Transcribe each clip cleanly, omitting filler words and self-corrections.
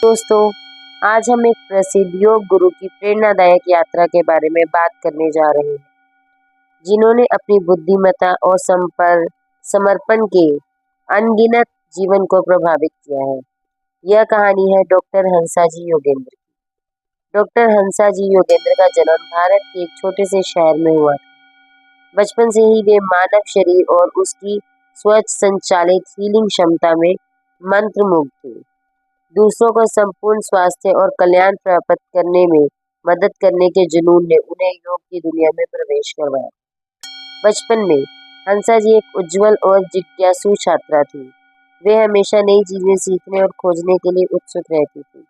दोस्तों, आज हम एक प्रसिद्ध योग गुरु की प्रेरणादायक यात्रा के बारे में बात करने जा रहे हैं, जिन्होंने अपनी बुद्धिमत्ता और समर्पण के अनगिनत जीवन को प्रभावित किया है। यह कहानी है डॉक्टर हंसाजी योगेंद्र की। डॉक्टर हंसाजी योगेंद्र का जन्म भारत के एक छोटे से शहर में हुआ था। बचपन से ही वे मानव शरीर और उसकी स्वच्छ संचालित हीलिंग क्षमता में मंत्रमुग्ध थे। दूसरों को संपूर्ण स्वास्थ्य और कल्याण प्राप्त करने में मदद करने के जुनून ने उन्हें योग की दुनिया में प्रवेश करवाया। बचपन में हंसा जी एक उज्जवल और जिज्ञासु छात्रा थी। वे हमेशा नई चीजें सीखने और खोजने के लिए उत्सुक रहती थी।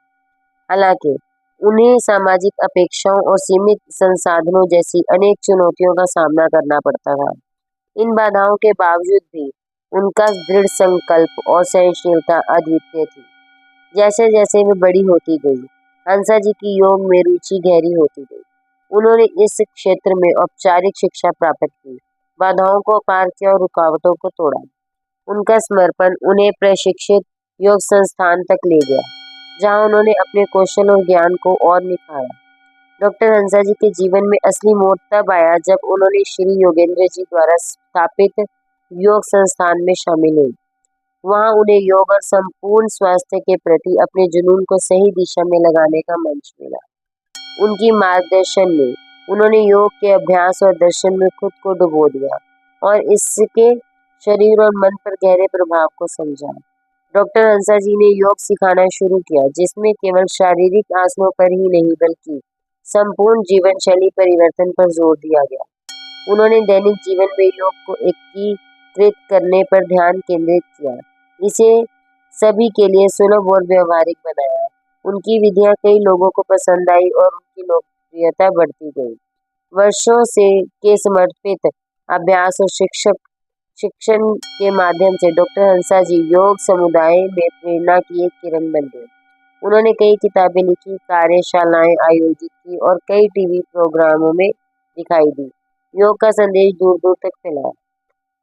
हालांकि उन्हें सामाजिक अपेक्षाओं और सीमित संसाधनों जैसी अनेक चुनौतियों का सामना करना पड़ता था। इन बाधाओं के बावजूद भी उनका दृढ़ संकल्प और सहनशीलता अद्वितीय थी। जैसे जैसे वे बड़ी होती गई, हंसा जी की योग में रुचि गहरी होती गई। उन्होंने इस क्षेत्र में औपचारिक शिक्षा प्राप्त की, बाधाओं को पार किया और रुकावटों को तोड़ा। उनका समर्पण उन्हें प्रशिक्षित योग संस्थान तक ले गया, जहां उन्होंने अपने कौशल और ज्ञान को और निखारा। डॉक्टर हंसा जी के जीवन में असली मोड़ तब आया जब उन्होंने श्री योगेंद्र जी द्वारा स्थापित योग संस्थान में शामिल हुई। वहां उन्हें योग और संपूर्ण स्वास्थ्य के प्रति अपने जुनून को सही दिशा में लगाने का मंच मिला। उनकी मार्गदर्शन में उन्होंने योग के अभ्यास और दर्शन में खुद को डुबो दिया और इसके शरीर और मन पर गहरे प्रभाव को समझा। डॉक्टर हंसा जी ने योग सिखाना शुरू किया, जिसमें केवल शारीरिक आसनों पर ही नहीं बल्कि संपूर्ण जीवन शैली परिवर्तन पर जोर दिया गया। उन्होंने दैनिक जीवन में योग को एकीकृत करने पर ध्यान केंद्रित किया, इसे सभी के लिए सुलभ और व्यवहारिक बनाया। उनकी विधियां कई लोगों को पसंद आई और उनकी लोकप्रियता बढ़ती गई। वर्षों से के समर्पित अभ्यास और शिक्षण के माध्यम से डॉक्टर हंसा जी योग समुदाय में प्रेरणा की एक किरण बन गए। उन्होंने कई किताबें लिखी, कार्यशालाएं आयोजित की और कई टीवी प्रोग्रामों में दिखाई दी। योग का संदेश दूर दूर तक फैला।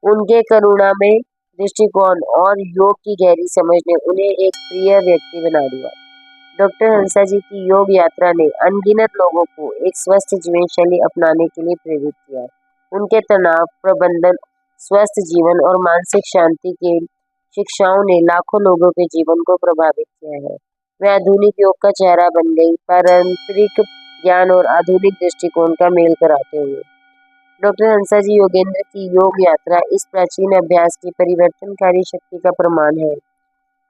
उनके करुणामय दृष्टिकोण और योग की गहरी समझ ने उन्हें एक प्रिय व्यक्ति बना दिया। डॉक्टर हंसा जी की योग यात्रा ने अनगिनत लोगों को एक स्वस्थ जीवन शैली अपनाने के लिए प्रेरित किया। उनके तनाव प्रबंधन, स्वस्थ जीवन और मानसिक शांति के शिक्षाओं ने लाखों लोगों के जीवन को प्रभावित किया है। वे आधुनिक योग का चेहरा बन गई, पारंपरिक ज्ञान और आधुनिक दृष्टिकोण का मेल कराते हुए। डॉक्टर हंसा जी योगेंद्र की योग यात्रा इस प्राचीन अभ्यास की परिवर्तनकारी शक्ति का प्रमाण है।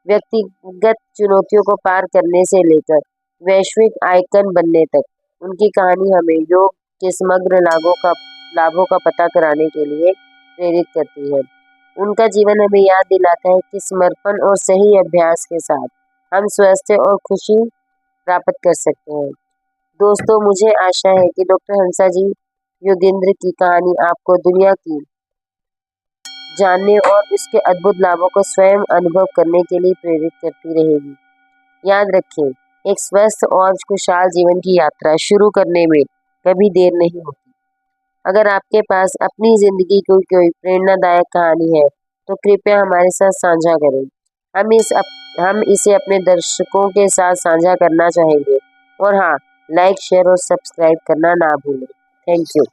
व्यक्तिगत चुनौतियों को पार करने से लेकर वैश्विक आइकन बनने तक उनकी कहानी हमें योग के समग्र लाभों का पता कराने के लिए प्रेरित करती है। उनका जीवन हमें याद दिलाता है कि समर्पण और सही अभ्यास के साथ हम स्वास्थ्य और खुशी प्राप्त कर सकते हैं। दोस्तों, मुझे आशा है कि डॉक्टर हंसा जी योगेंद्र की कहानी आपको दुनिया की जानने और उसके अद्भुत लाभों को स्वयं अनुभव करने के लिए प्रेरित करती रहेगी। याद रखें, एक स्वस्थ और खुशहाल जीवन की यात्रा शुरू करने में कभी देर नहीं होती। अगर आपके पास अपनी जिंदगी की कोई प्रेरणादायक कहानी है तो कृपया हमारे साथ साझा करें। हम इसे अपने दर्शकों के साथ साझा करना चाहेंगे। और हाँ, लाइक, शेयर और सब्सक्राइब करना ना भूलें। Thank you.